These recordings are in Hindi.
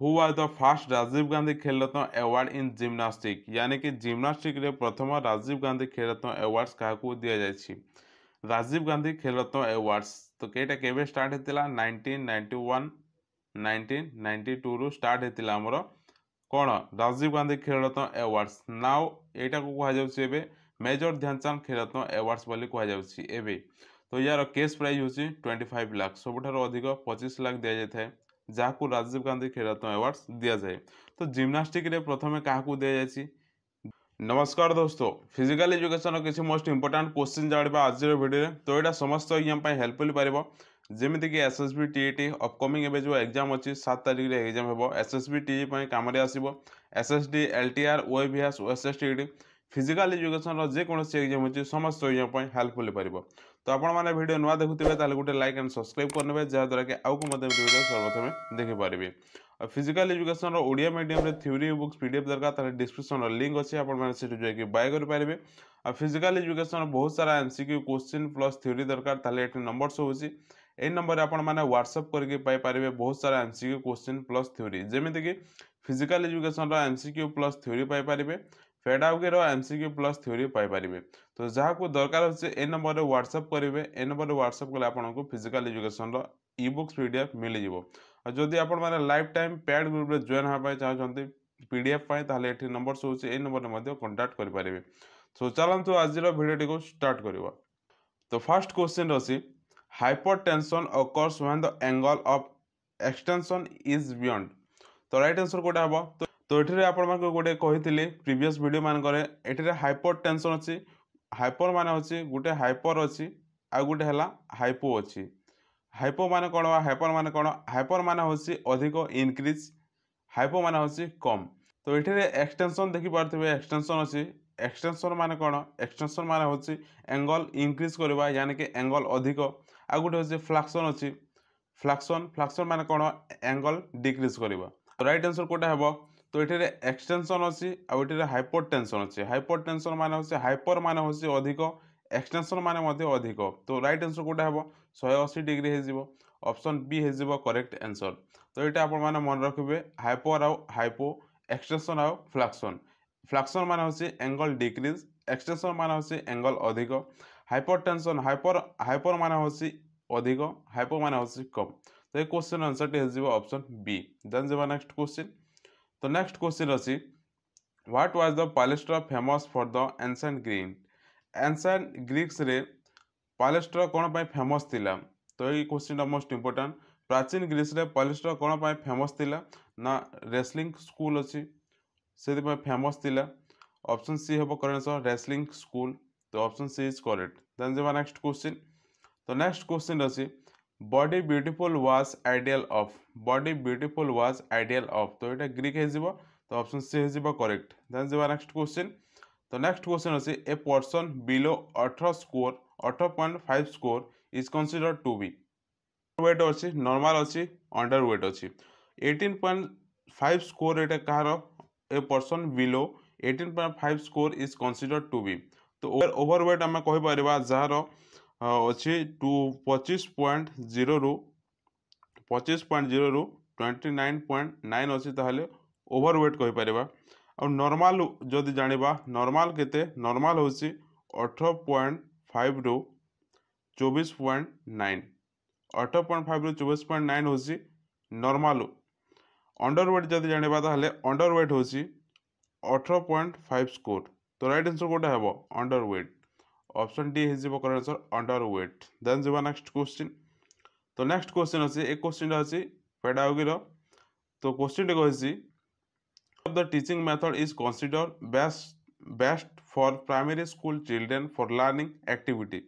Who was the first Rajiv Gandhi Khel Ratna award in gymnastic यानी कि जिम्नास्टिक रे प्रथम राजीव गांधी खेल रत्न अवार्ड्स काहाकू दिया जायछि। राजीव गांधी खेल रत्न अवार्ड्स तो केटा केबे स्टार्ट हेतिला 1991 1992 रु स्टार्ट हेतिला हमरो कोन राजीव गांधी खेल रत्न अवार्ड्स। नाउ एटा को कहा जाउछि एबे मेजर ध्यानचंद खेल रत्न अवार्ड्स बोली कहा जाउछि एबे। तो यार कैश प्राइज होछि 25 लाख सबठारो अधिक 25 लाख दिया जाय थाए जहां राजीव गांधी खेल रत्न अवार्ड्स दिया जाए। तो जिम्नास्टिक रे प्रथमे काहाकू दिया जायछि। नमस्कार दोस्तों, फिजिकल एजुकेशन किसी मोस्ट इंपोर्टेंट क्वेश्चन जानिबा आज वीडियो तो यहाँ समस्त एग्जाम हेल्पफुल पारिबो जेमिति कि एसएसबी टीईटी अपकमिंग एबे जो एग्जाम अछि 7 तारिख रे एग्जाम हेबो। एसएसबी टीई पय कामरे आसीबो SSD LTR OABS OSSTD physical education रो जे कोनोसी एग्जाम अछि समस्त एग्जाम पय हेल्पफुल पारिबो। तो आपण माने वीडियो नुवा देखुथिबे ताले गुटे लाइक एंड सब्सक्राइब करनेबे जहा द्वारा कि आउ को मते वीडियो सर्वप्रथमे देखि पारिबे। फिजिकल एजुकेशन ओडिया मीडियम रे थ्योरी बुक्स पीडीएफ दरकार ताले डिस्क्रिप्शन रो लिंक अछि आपण माने सेटु जाय कि बाय कर पारिबे। फिजिकल एजुकेशन बहुत सारा एमसीक्यू क्वेश्चन प्लस थ्योरी दरकार ताले एठी नंबर शो होछि ए नंबर आपण माने व्हाट्सएप करके पाई पारिबे बहुत सारा एमसीक्यू क्वेश्चन प्लस थ्योरी जेमिति कि फिजिकल एजुकेशन रो एमसीक्यू प्लस थ्योरी पाई पारिबे फेडाउगे रो एमसीक्यू प्लस थ्योरी पाई पारिबे। तो जहा को दरकार होछि ए नंबर रे व्हाट्सएप करिवे ए नंबर रे व्हाट्सएप कले आपनको फिजिकल एजुकेशन रो ई बुक्स पीडीएफ मिल जिवो। जदि आपण माने लाइफ टाइम पेड ग्रुप रे जॉइन हा पाई चाहछंती पीडीएफ पाई ताले एठी नंबर शो होछि ए नंबर रे मध्ये कांटेक्ट करि पारिबे। सो चलंतु आज रो वीडियो को स्टार्ट करिवो। तो फर्स्ट क्वेश्चन अछि hypertension occurs when the angle of extension is beyond। तो राइट आंसर कोटा हबो। तो एठरे आपण मानको गोटे कहिथिले प्रीवियस वीडियो मान करे एठरे हाइपरटेंशन अछि हाइपर माने होछि गोटे हाइपर अछि आ गोटे हला हाइपो अछि। हाइपो माने कोन हाइपर माने कोन हाइपर माने होछि अधिक इंक्रीज हाइपो माने होछि कम। तो एठरे एक्सटेंशन देखि पारथिबे एक्सटेंशन अछि एक्सटेंशन माने कोन एक्सटेंशन माने होछि एंगल इंक्रीज करबा यानी कि एंगल अधिक आ गोटे होछि फ्लैक्शन अछि फ्लैक्शन फ्लैक्शन माने कोन एंगल डिक्रीज करबा। राइट आंसर कोटा हेबो। तो एठरे एक्सटेंशन अछि आ एठरे हाइपरटेंशन अछि हाइपरटेंशन माने होछि हाइपर माने होछि अधिक एक्सटेंशन माने मध्ये अधिक। तो राइट आंसर कोटा हेबो 180 डिग्री हे जिवो ऑप्शन बी हे जिवो करेक्ट आंसर। तो एटा आपण माने मन रखिबे हाइपर आ हाइपो एक्सटेंशन आ फ्लैक्शन फ्लैक्शन माने होछि एंगल डिक्रीज एक्सटेंशन माने होछि एंगल अधिक हाइपरटेंशन हाइपर हाइपर माने होछि अधिक हाइपो माने होछि कम। तो ए क्वेश्चन आंसर टे हे जिवो ऑप्शन बी। देन जिवो नेक्स्ट क्वेश्चन। तो नेक्स्ट क्वेश्चन अछि what was the palaestra famous for the ancient Greek ancient Greeks रे पालेस्ट्रा कोन पय फेमस थिला। तो ए क्वेश्चन मोस्ट इंपोर्टेंट प्राचीन ग्रीस रे पालेस्ट्रा कोन पय फेमस थिला ना रेसलिंग स्कूल अछि से पय फेमस थिला ऑप्शन सी हेबो करेक्ट आंसर रेसलिंग स्कूल। तो option C is correct. Then जिवो नेक्स्ट क्वेश्चन। तो नेक्स्ट क्वेश्चन अछि body beautiful was ideal of body beautiful was ideal of. तो एटा ग्रीक हे जिवो तो ऑप्शन सी हे जिवो करेक्ट। देन जिवो नेक्स्ट क्वेश्चन। तो नेक्स्ट क्वेश्चन अछि a person below 18 score 18.5 score is considered to be weight अछि नॉर्मल अछि अंडर वेट अछि 18.5 स्कोर एटा कहारो a person below 18.5 score is considered to be. तो ओवरवेट हम कहि परिबा जहारो अछि 25.0 रु 25.0 रु 29.9 अछि ताहले ओवरवेट कहि परिबा। और नॉर्मल जदि जानिबा नॉर्मल केते नॉर्मल होछि 18.5 रु 24.9 18.5 रु 24.9 होछि नॉर्मल। अंडरवेट जदि जानिबा ताहले अंडरवेट होछि 18.5 स्कोर। तो राइट आंसर कोटा हेबो अंडरवेट ऑप्शन डी हे जिवो करेक्ट आंसर अंडरवेट। देन जिवो नेक्स्ट क्वेश्चन। तो नेक्स्ट क्वेश्चन अछि एक क्वेश्चन अछि पेडागोगी रो। तो क्वेश्चन टे कहछि of the teaching method is considered best for primary school children for learning activity।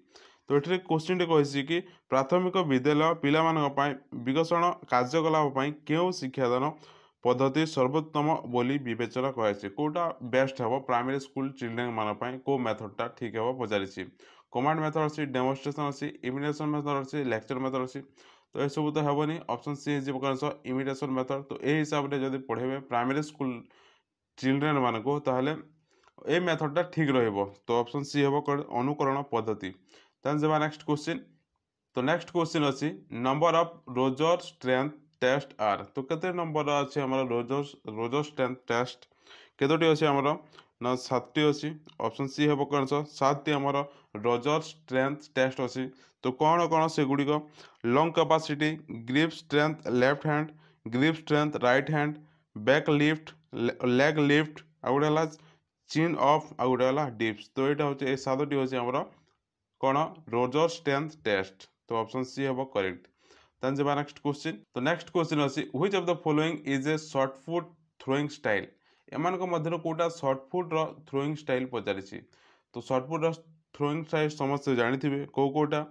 तो एठरे क्वेश्चन टे कहछि कि प्राथमिक विद्यालय पिला मानक पय विकसण कार्यकलाप पय केउ शिक्षादान पद्धति सर्वोत्तम बोली विवेचना कराइछि कोटा बेस्ट हेबो प्राइमरी स्कूल चिल्ड्रन मान पय को मेथडटा ठीक हेबो पचारिछि। कमांड मेथड अछि डेमोन्स्ट्रेशन अछि इमिटेशन मेथड अछि लेक्चर मेथड अछि। तो ए सब तो हेबोनी ऑप्शन सी जे आंसर इमिटेशन मेथड। तो ए हिसाब रे जदि पढेबे प्राइमरी स्कूल चिल्ड्रन मान को ताहले ए मेथडटा ठीक रहइबो। तो ऑप्शन सी हेबो अनुकरण पद्धति। देन जेबा नेक्स्ट क्वेश्चन। तो नेक्स्ट क्वेश्चन अछि number of Roger strength test are तो केते नंबर अच्छे हमर रोजर स्ट्रेंथ टेस्ट केतोटी अच्छे हमर ना 7टी अच्छी ऑप्शन सी हेबो कौन सा 7टी हमर रोजर स्ट्रेंथ टेस्ट अच्छी तो कौन कौन से गुड़ी को lung capacity grip strength left hand grip strength right hand back lift leg lift आउडला चिन ऑफ आउडला डिप्स तो एटा होचे ए 7टी होचे हमर कौन रोजर स्ट्रेंथ टेस्ट तो ऑप्शन सी हेबो करेक्ट देन जबा नेक्स्ट क्वेश्चन तो नेक्स्ट क्वेश्चन अछि which of the following is a shot put throwing style एमान को मध्य कोटा शॉर्ट फुट रो थ्रोइंग स्टाइल पचारिछि तो शॉर्ट फुट रो थ्रोइंग स्टाइल समस्त जानिथिबे कोटा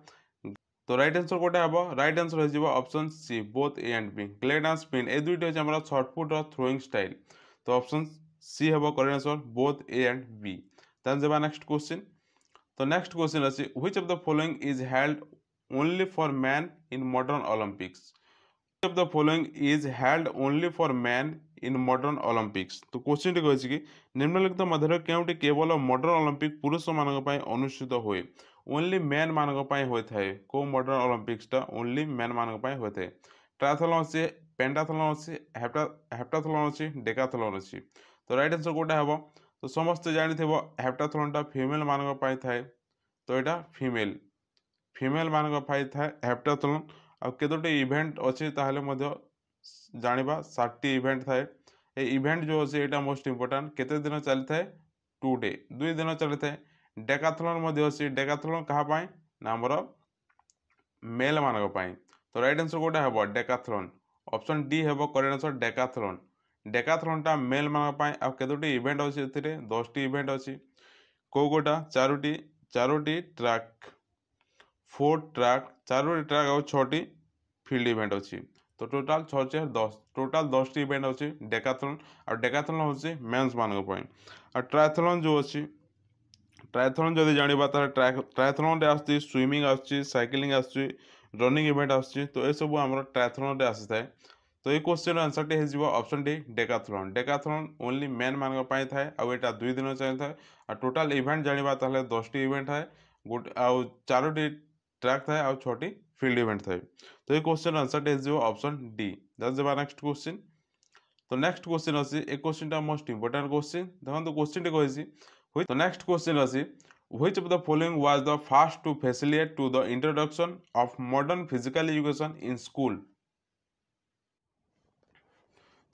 तो राइट आंसर कोटा हबो राइट आंसर हो जिवो option C both A and B glide and spin ए दुइटा छै हमरा शॉर्ट फुट रो थ्रोइंग स्टाइल तो ऑप्शन सी हबो correct answer both A and B then जबा नेक्स्ट क्वेश्चन तो नेक्स्ट क्वेश्चन अछि which of the following is held only for man in modern Olympics which of the following is held only for man in modern Olympics तो क्वेश्चन टी कहछि कि निम्नलिखित मध्य केउटी केवल मॉडर्न ओलंपिक पुरुष मानक पय अनुष्ठित होय ओनली मैन मानक पय होय थाए को मॉडर्न ओलंपिक्स टा ओनली मैन मानक पय होय थाए ट्रायथलॉन अछि पेंटाथलॉन अछि हेप्टाथलॉन अछि डेकाथलॉन अछि तो राइट आंसर कोटा हबो तो समस्त जानिथिबो हेप्टाथलॉन टा फीमेल मानक पय थाए तो एटा फीमेल मानक पय थाए हेप्टाथलॉन आ केतोटी इवेंट अछि ताहले मध्य जानिबा 7टी इवेंट थाए ए इवेंट जो अछि एटा मोस्ट इंपोर्टेंट केते दिन चली थाए 2 डे 2 दिन चली थाए डेकाथलॉन मध्य अछि डेकाथलॉन कहा पाए ना हमर मेल मानक पाए तो राइट आंसर कोटा हबो डेकाथलॉन ऑप्शन डी हेबो करेक्ट आंसर डेकाथलॉन डेकाथलॉन टा मेल मानक पाए आ केतोटी इवेंट अछि एथिरे 10टी इवेंट अछि को गोटा Charoti track 4 track Charoti track और 6टी फील्ड इवेंट अछि तो टोटल 6 से 10 टोटल 10टी इवेंट अछि डेकाथलॉन और डेकाथलॉन होछि मेंस मानक पय और ट्रायथलॉन जो अछि ट्रायथलॉन जदि जानिबा त ट्रायथलॉन रे आछि स्विमिंग आछि साइक्लिंग आछि रनिंग इवेंट आछि तो ए सब हमर ट्रायथलॉन रे आछि थाए तो ए क्वेश्चन आंसर टे हेजिबो option D decathlon decathlon only men मानक पाई थाए आ एटा 2 दिन चल थाए आ टोटल इवेंट जानिबा ताले 10टी इवेंट थाए गुड आ 4टी ट्रैक थाए आ 6टी फील्ड इवेंट थाए तो ये क्वेश्चन आंसर टे हेजिबो option D that's the next question तो नेक्स्ट क्वेश्चन अछि ए क्वेश्चन टा मोस्ट इंपोर्टेंट क्वेश्चन देखन तो क्वेश्चन टे कहैछि तो नेक्स्ट क्वेश्चन अछि which of the following was the first to facilitate to the introduction of modern physical education in school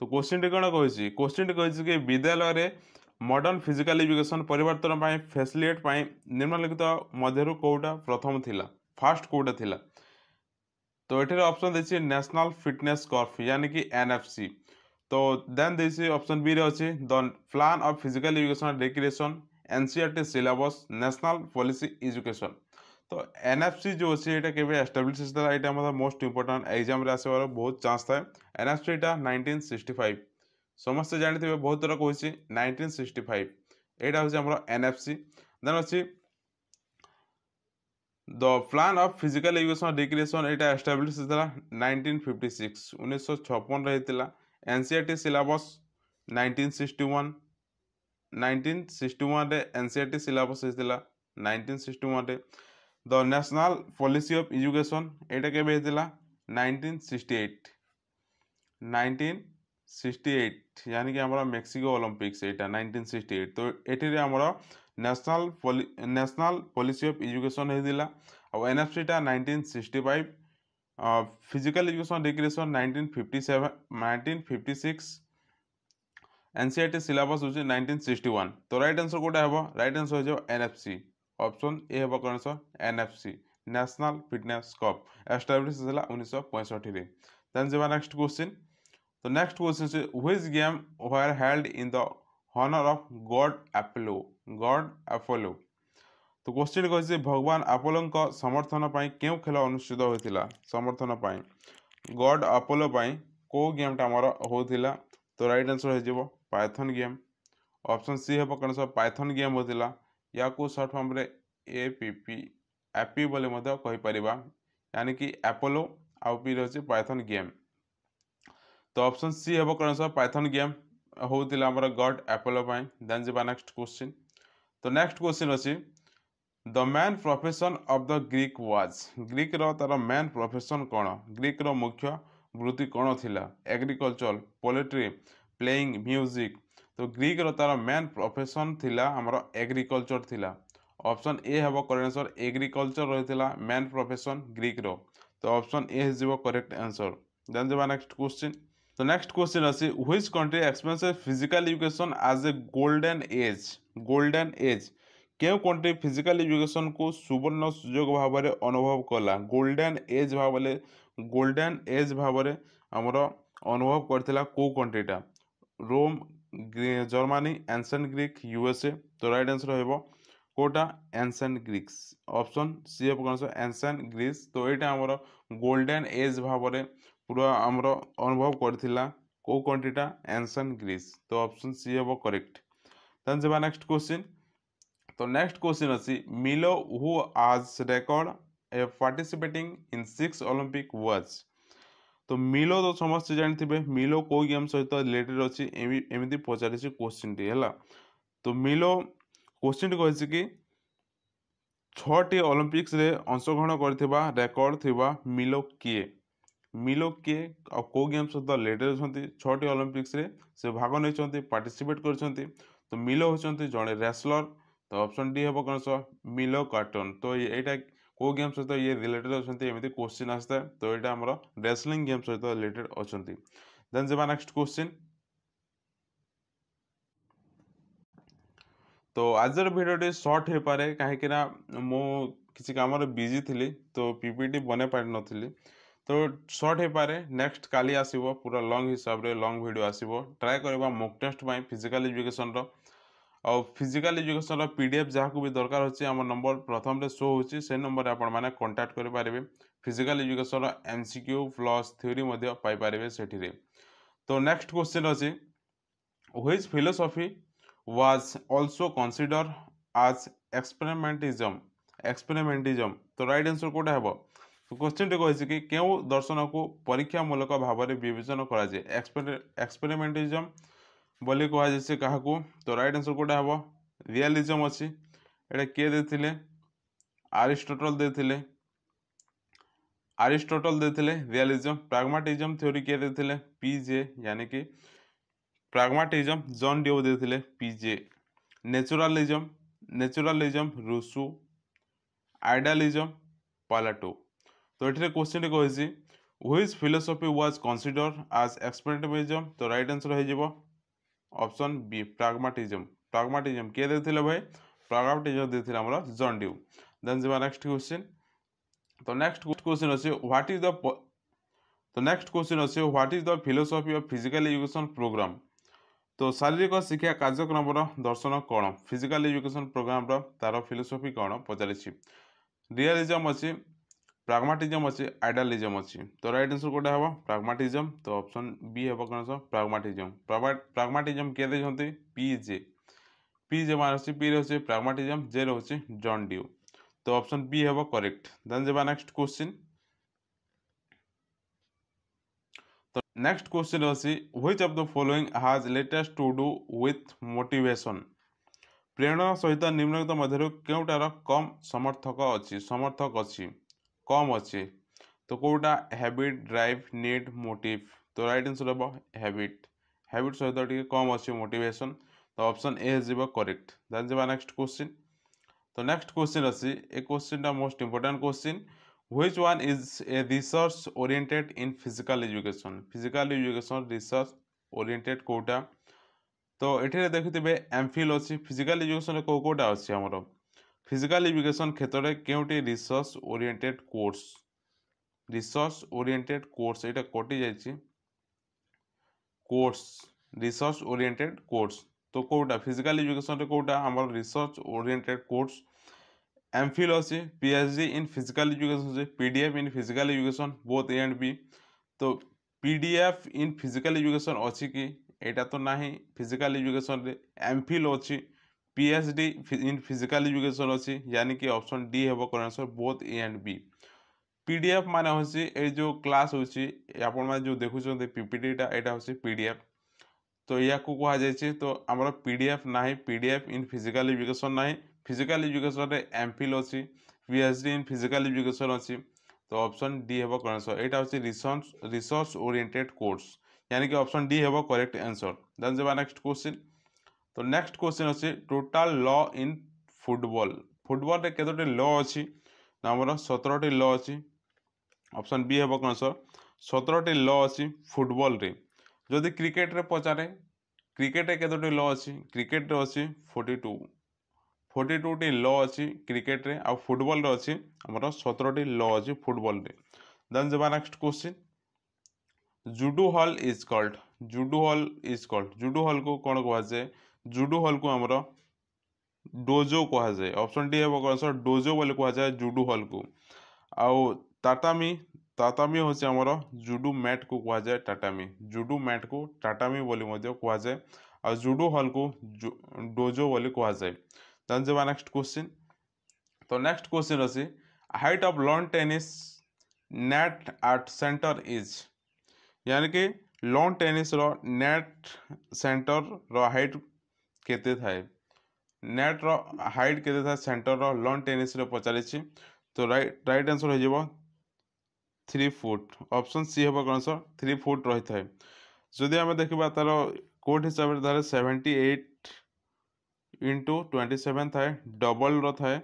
तो क्वेश्चन टी कोन कहैछि क्वेश्चन टी कहैछि कि विद्यालय रे मॉडर्न फिजिकल एजुकेशन परिवर्तन पाए फैसिलिटेट पाए निम्नलिखित मध्यरु कोटा प्रथम थिला फर्स्ट कोटा थिला तो एठरे ऑप्शन देछि नेशनल फिटनेस कॉर्प यानी कि एनएफसी तो देन देछि ऑप्शन बी रे अछि the plan of physical education and recreation NCERT syllabus national policy education तो एनएफसी जो अछि एटा केबे एस्टैब्लिश हिस्ता एटा मतलब मोस्ट इंपोर्टेंट एग्जाम रे आसेबार बहुत चांस थाए एनएफसी एटा 1965 समस्त जानिथिबे बहुत तरह कहछि 1965 एटा होछि हमर एनएफसी देन अछि the plan of physical education recreation Etah establish हिस्ता 1956 1956 रे हितला एनसीईआरटी सिलेबस 1961 रे एनसीईआरटी सिलेबस हितला 1961 रे the national policy of education एटा केबे हितला 1968 यानी कि हमारा मेक्सिको ओलंपिक्स एटा 1968 तो एठी रे हमारा नेशनल पॉलिसी ऑफ एजुकेशन हितला और एनएफसी टा 1965 physical education recreation 1956 NCERT syllabus होछि 1961 तो राइट आंसर कोटा हेबो राइट आंसर हो जाओ एनएफसी ऑप्शन ए हेबो कोन answer NFC national fitness corps establish होला 1965 रे देन जेबा नेक्स्ट क्वेश्चन तो next question is which game were held in the honour of god Apollo तो क्वेश्चन कहै भगवान अपोलो को समर्थन पाई केउ खेल अनुष्ठित होतिला समर्थन पाई गॉड अपोलो पाई को गेम टा हमर होतिला तो राइट आंसर हो जेबो पाइथन गेम ऑप्शन सी हेबो कोन सा पाइथन गेम होतिला या को शॉर्ट फॉर्म रे एपी बोले मध्य कहि परिबा यानी कि अपोलो आ पी रे होछि पाइथन गेम तो ऑप्शन सी हेबो कोन सा पाइथन गेम होतिला हमर गॉड अपोलो पाई देन जेबा नेक्स्ट क्वेश्चन तो नेक्स्ट क्वेश्चन अछि the main profession of the Greek was Greek रो तार मैन प्रोफेशन कोन ग्रीक रो मुख्य वृत्ति कौन थिला एग्रीकल्चर पोल्ट्री प्लेइंग म्यूजिक तो ग्रीक रो तार मेन प्रोफेशन थिला हमर एग्रीकल्चर थिला ऑप्शन ए हबो करेक्ट आंसर एग्रीकल्चर रहितला मेन प्रोफेशन ग्रीक रो तो option A is the correct answer then जबा नेक्स्ट क्वेश्चन तो नेक्स्ट क्वेश्चन अछि which country experience physical education as a golden age केउ कंट्री फिजिकल एजुकेशन को सुवर्ण सुजोग भाव में अनुभव कला गोल्डन एज भाव में आमर अनुभव करथिला को कंट्रीटा Rome Germany ancient Greek USA तो राइट आंसर हेबो कोटा एंशिएंट ग्रीक्स ऑप्शन सी हेबो आंसर एंशिएंट ग्रीस तो एटा हमर गोल्डन एज भाव में पूरा आमर अनुभव करथिला को कंट्रीटा एंशिएंट ग्रीस तो ऑप्शन सी हेबो करेक्ट देन जबा नेक्स्ट क्वेश्चन तो नेक्स्ट क्वेश्चन अछि मिलो हु आज record a participating in 6 Olympic was तो मिलो तो समस्त जानथिबे मिलो को गेम सहित रिलेटेड अछि एमिति पचारिछि क्वेश्चन टी हला तो मिलो क्वेश्चन कहछि कि 6टी ओलंपिक्स रे अंशग्रहण करथिबा रेकॉर्ड थिबा मिलो किए आ को गेम सहित रिलेटेड छथि 6टी ओलंपिक्स रे से भाग नै छथि पार्टिसिपेट करछथि तो मिलो होछथि जणे रेसलर तो ऑप्शन डी हेबो कौन मिलो कार्टून तो एटा को गेम सहित ये रिलेटेड अछंती एमिति क्वेश्चन आस्ता तो एटा हमर रेसलिंग गेम सहित रिलेटेड अछंती देन जेबा नेक्स्ट क्वेश्चन तो आजर वीडियो शॉर्ट हे पारे काहे कि ना मो किसी काम रे बिजी थिली तो पीपीटी बने पारि नथिली तो शॉर्ट हे पारे नेक्स्ट काली आसीबो पूरा लॉन्ग हिसाब रे लॉन्ग वीडियो आसीबो ट्राई करबा mock test by physical education रो और फिजिकल एजुकेशन पीडीएफ जहाँ को भी दरकार होची आम नंबर प्रथम रे शो होची से नंबर रे आपण माने कांटेक्ट करि पारिबे physical education MCQ plus theory मध्ये पाई पारिबे सेठी रे तो नेक्स्ट क्वेश्चन अछि which philosophy was also consider as experimentalism तो राइट आंसर कोटा हेबो तो क्वेश्चन टे कहै कि केउ दर्शन को परीक्षा मूलक भाव में विवेचन करा जे एक्सपेरिमेंटिज्म बोली कह जाए क्या तो राइट आंसर कोटा हम रियलिज्म अच्छी एटा किए देथिले आरिस्टोटल देथिले रियलिज्म प्राग्माटिज्म थ्योरी किए देथिले पीजे यानी कि प्राग्माटिज्म जॉन डियो देथिले पीजे नेचुरलिज्म रूसो आइडियलिज्म प्लेटो तो ये क्वेश्चन कही which philosophy was consider as experimentalism तो राइट आंसर हो ऑप्शन बी प्राग्माटिज्म किए देथिले भाई प्राग्माटिज्म देथिले हमरा जॉन डियो देन जेबा नेक्स्ट क्वेश्चन तो नेक्स्ट क्वेश्चन अछि what is the philosophy of physical education program तो शारीरिक शिक्षा कार्यक्रम दर्शन कौन फिजिकल एजुकेशन प्रोग्राम तार फिलोसॉफी कौन पचारिछि रियलिज्म अच्छी प्राग्माटिज्म अच्छी आइडियलिज्म अच्छी तो राइट आंसर कोटा हम प्राग्माटिज्म तो ऑप्शन बी हे कौन प्राग्माटिज्म किए देखते पीजे मान अच्छी पी रही प्राग्माटिज्म जे रही जॉन डियो तो ऑप्शन बी हे करेक्ट देन जेबा नेक्स्ट क्वेश्चन तो नेक्स्ट क्वेश्चन अच्छी which of the following has latest to do with motivation प्रेरणा सहित निम्नलिखित मध्य केउटार कम समर्थक अच्छी कम अच्छी तो कोटा हैबिट ड्राइव नीड मोटिव तो राइट आंसर हम हैबिट सहित टी कम अच्छी मोटिवेशन तो ऑप्शन ए हो करेक्ट देन जेबा नेक्स्ट क्वेश्चन तो नेक्स्ट क्वेश्चन अच्छी A question most important question which one is a research oriented in physical education research oriented कोटा तो ये देखिए एमफिल अच्छी फिजिकल एजुकेशन कोटा अच्छी आमर फिजिकल एजुकेशन क्षेत्र में केउटी रिसर्च ओरिएंटेड कोर्स यहाँ कटि जाइए कोर्स रिसर्च ओरिएंटेड कोर्स तो कोटा फिजिकल एजुकेशन कोटा आमर रिसर्च ओरिएंटेड कोर्स एमफिल अच्छी PhD in physical education PDF in physical education both A and B तो पीडीएफ इन फिजिकल एजुकेशन अच्छी कि एटा तो नहीं फिजिकल एजुकेशन रे एमफिल अच्छी पीएचडी इन फिजिकल एजुकेशन अच्छी यानी कि ऑप्शन डी हे correct answer both A and B PDF माने होची ए जो क्लास होची आपण माने जो देखुछन पीपीटीटा एटा होची पीडीएफ तो या को कहा जाय तो हमर पीडीएफ नाही पीडीएफ इन फिजिकल एजुकेशन नाही फिजिकल एजुकेशन रे एमफिल अच्छी पीएचडी इन फिजिकल एजुकेशन अच्छी तो ऑप्शन डी हेबो करेक्ट आंसर। एटा होची रिसोर्स ओरिएंटेड कोर्स, यानी कि ऑप्शन डी हेबो करेक्ट आंसर। देन जेबा नेक्स्ट क्वेश्चन। तो नेक्स्ट क्वेश्चन अछि total law in football. Football रे केतोटी लॉ अछि ना हमर 17 टी लॉ अछि। ऑप्शन बी हेबो आंसर 17 टी लॉ अछि फुटबॉल रे। जदि क्रिकेट रे पचारे क्रिकेट रे केतोटी लॉ अछि, क्रिकेट रे अछि 42 टी लॉ अछि क्रिकेट रे, आ फुटबॉल रे अछि हमर 17 टी लॉ अछि फुटबॉल रे। देन जेबा next question. Judo hall is called. Judo hall is called, judo hall को कोन कहवा जाय? जुडो हॉल को हमर डोजो कहा जाए। ऑप्शन डी हेबो आंसर डोजो बोले कहा जाए जुडो हॉल को। आउ टाटामी, टाटामी होचे हमर जुडो मैट को कहा जाए टाटामी। जुडो मैट को टाटामी बोली मध्य कहा जाए, आ जुडो हॉल को डोजो बोली कहा जाए। देन जेबा नेक्स्ट क्वेश्चन। तो नेक्स्ट क्वेश्चन अछि height of lawn tennis net at centre is, यानी कि लॉन टेनिस रो नेट सेंटर रो हाइट केते थाए? नेट रो हाइट केते थाए सेंटर रो लॉन टेनिस रे पचारि छी। तो राइट आंसर हो जेबो 3 फुट। ऑप्शन सी हेबो आंसर 3 फुट रही थाए। जदि हमें देखिबा तारो कोड हिसाब रे तारे 78 इंटू 27 थाए, डबल रो थाए,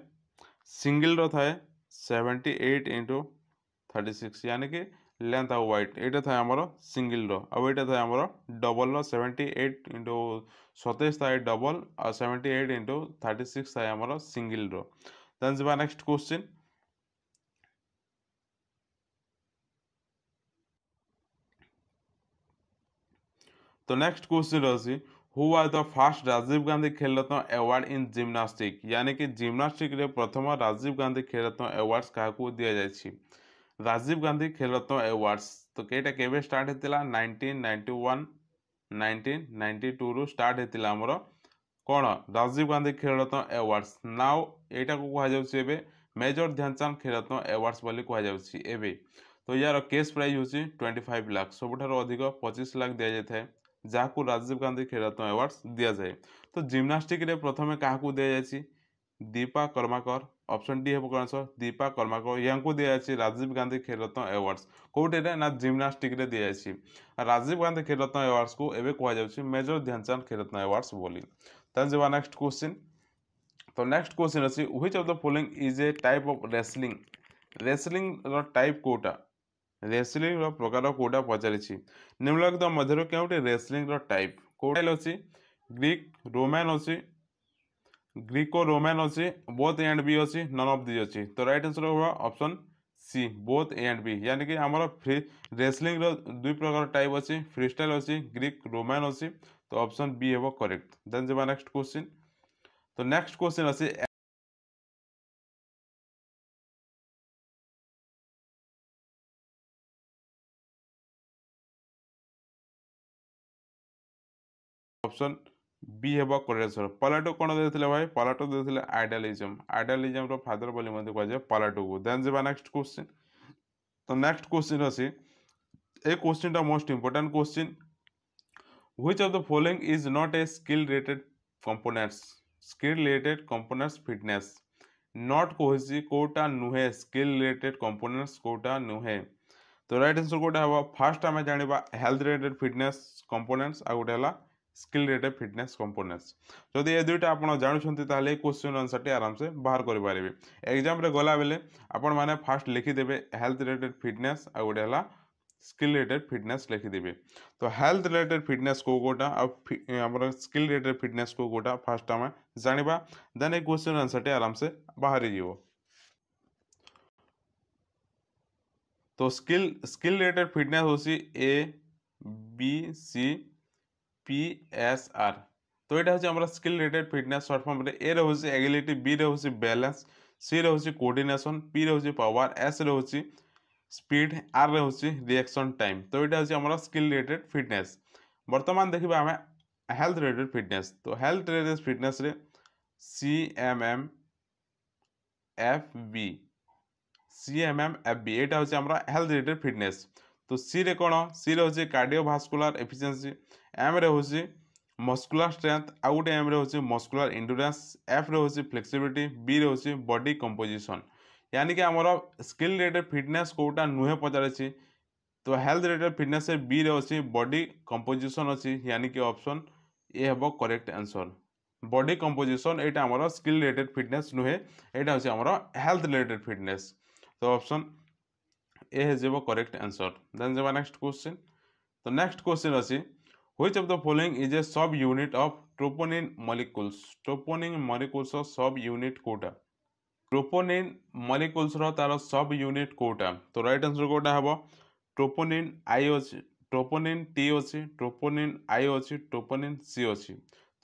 सिंगल रो थाए 78 इंटू 36, यानी कि लेंथ आ वाइट एटा थाए हमर सिंगल रो, अब एटा थाए हमर डबल रो 78 इंटू 27 थाए डबल, आ 78 इंटू 36 थाए हमर सिंगल रो। देन जेबा नेक्स्ट क्वेश्चन। तो नेक्स्ट क्वेश्चन अछि who are the first Rajiv Gandhi Khel Ratna award in gymnastic, यानी कि जिम्नास्टिक रे प्रथम राजीव गांधी खेल रत्न अवार्ड्स काहाकू दिया जायछि? राजीव गांधी खेल रत्न अवार्ड्स तो केटा केबे स्टार्ट हेतिला? 1991 1992 रु स्टार्ट हेतिला हमर कोन राजीव गांधी खेल रत्न अवार्ड्स। नाउ एटा को कहा जाउछि एबे मेजर ध्यानचंद खेल रत्न अवार्ड्स बोली कहा जाउछि एबे। तो यार कैश प्राइज होछि 25 लाख, सबठारो अधिक 25 लाख दिया जाय जाकू राजीव गांधी खेल रत्न अवार्ड्स दिया जाए। तो जिम्नास्टिक रे प्रथमे काहाकू दिया जायछि? दीपा कर्माकर। ऑप्शन डी हेबो आंसर दीपा कर्माकर, यांकू दिया जायछि राजीव गांधी खेल रत्न अवार्ड्स। कोटे रे ना जिम्नास्टिक रे दिया जायछि। राजीव गांधी खेल रत्न अवार्ड्स को एबे कहा जाउछि मेजर ध्यानचंद खेल रत्न अवार्ड्स बोली। देन जेबा नेक्स्ट क्वेश्चन। तो नेक्स्ट क्वेश्चन अछि which of the following is a type of wrestling. Wrestling रो टाइप कोटा? रेसलिंग रो प्रकार कोटा पचारिछि? निम्नलिखित मध्यरु केउटी रेसलिंग रो टाइप कोटा अछि? ग्रीक रोमान अछि, ग्रीको रोमान अछि, बोथ ए एंड बी अछि, नन ऑफ दी अछि। तो राइट आंसर होगा option C both A and B, यानी कि हमर फ्री रेसलिंग रो दुई प्रकार टाइप अछि, फ्री स्टाइल अछि, ग्रीक रोमान अछि। तो ऑप्शन बी हेबो करेक्ट। देन जेबा नेक्स्ट क्वेश्चन। तो नेक्स्ट क्वेश्चन अछि ऑप्शन बी हेबो करेक्ट आंसर। प्लेटो कोन देथिले भाई? प्लेटो देथिले आइडियलिज्म। आइडियलिज्म रो फादर बोली मध्ये कहा जाय प्लेटो को। देन जेबा नेक्स्ट क्वेश्चन। तो नेक्स्ट क्वेश्चन अछि ए क्वेश्चन दा most important question. Which of the following is not a skill related components? Skill related components fitness not कोहिसी Kota नुहे, स्किल रिलेटेड कंपोनेंट्स कोटा नुहे। तो राइट आंसर कोटा हवा फर्स्ट हमें जानिबा हेल्थ रिलेटेड फिटनेस कंपोनेंट्स, आ गोटे हला स्किल रिलेटेड फिटनेस कंपोनेंट्स। जदि ए दुईटा आपण जानुछंती ताले क्वेश्चन आंसर टी आराम से बाहर करि पारिबे। एग्जाम रे गला बेले आपण माने फर्स्ट लिखि देबे हेल्थ रिलेटेड फिटनेस, आ गोटे हला स्किल रिलेटेड फिटनेस लिखि देबे। तो हेल्थ रिलेटेड फिटनेस को गोटा आ हमर स्किल रिलेटेड फिटनेस को गोटा फर्स्ट हमें जानिबा, देन ए क्वेश्चन आंसर टी आराम से बाहर जिवो। तो स्किल रिलेटेड फिटनेस होसी A B C P S R. तो यहाँ हूँ हमारा skill related fitness short form रे। ए रे होसी एगिलिटी, बी रे होसी बैलेंस, सी रे होसी कोऑर्डिनेशन, पी रे होसी पावर, एस रे होसी स्पीड, आर रे होसी रिएक्शन टाइम। तो यहाँ हूँ हमारा स्किल रिलेटेड फिटनेस। वर्तमान देखिबा हमें हेल्थ रिलेटेड फिटनेस। तो हेल्थ रिलेटेड फिटनेस रे CMM FB, CMM FB एटा होची हमरा हेल्थ रिलेटेड फिटनेस। तो सी रे कोन? सी रे होची कार्डियोवास्कुलर एफिशिएंसी, एम रे होची मस्कुलर स्ट्रेंथ, आ गोटे एम रे होची मस्कुलर एंड्योरेंस, एफ रे होची फ्लेक्सिबिलिटी, बी रे होची बॉडी कंपोजिशन। यानी कि आमर स्किल रिलेटेड फिटनेस कोटा नुहे पचारे। तो हेल्थ रिलेटेड फिटनेस बी रे अच्छी बॉडी कंपोजिशन अच्छी यानी कि ऑप्शन ए हम करेक्ट आंसर। बॉडी कंपोजिशन यहाँ आमर स्किल रिलेटेड फिटनेस नुहे यहाँ हूँ आमर हेल्थ रिलेटेड फिटनेस। तो ऑप्शन ए हो करेक्ट आंसर। देन जब नेक्स्ट क्वेश्चन। तो नेक्स्ट क्वेश्चन अच्छी which of the following is a subunit of troponin molecules. Troponin molecules subunit कोटा। ट्रोपोनिन मॉलिक्यूल्स तार सब यूनिट कोटा। तो राइट आंसर कोटा हम ट्रोपोनिन आई अच्छी, ट्रोपोनिन टी अच्छी, ट्रोपोनिन आई अच्छी, ट्रोपोनिन सी अच्छी।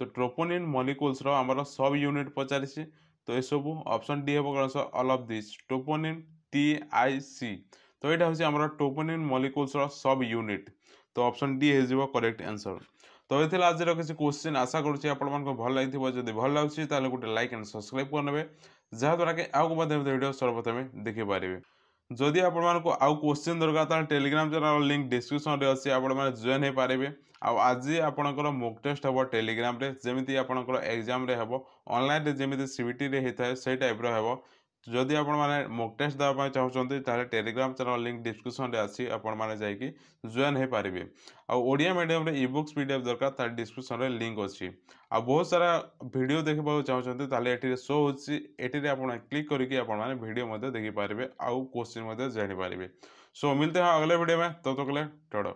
तो ट्रोपोनिन मॉलिक्यूल्स आमर सब यूनिट पचारि। तो ये सब ऑप्शन डी हम all of this troponin T I C. तो यहाँ हूँ आम ट्रोपोनिन मॉलिक्यूल्स सब यूनिट। तो ऑप्शन डी हो करेक्ट आंसर। तो ये आज किसी क्वेश्चन आशा करुँच आपको भल लगी। जब भल लगे तो गोटे लाइक एंड सब्सक्राइब करने जहाँद्वारा कि आगे वीडियो सर्वप्रथमे देखिपारे। जदि आपको आउ क्वेश्चन दरकार टेलीग्राम चैनल लिंक डिस्क्रिप्शन में अच्छी आप जॉइन हो पारे। आज आपंकर मॉक टेस्ट हम टेलीग्राम रे जमी आपंकर एग्जाम रे हम ऑनलाइन जमी सीबीटी रे होता है से टाइप हम। जदि आप मॉक टेस्ट देवाई चाहते टेलीग्राम चैनल लिंक डिस्क्रिप्शन में अच्छी आपकी जॉइन हो पारे। आड़िया मीडियम रे इबुक्स पीडीएफ दरकार तार डिस्क्रिप्शन में लिंक अच्छी। आ बहुत सारा वीडियो देखा चाहते ये शो होती क्लिक करके वीडियो देखिपारे आउ क्वेश्चन जानी पारे। सो मिलते हैं अगले वीडियो में, तब तक के लिए टाटा।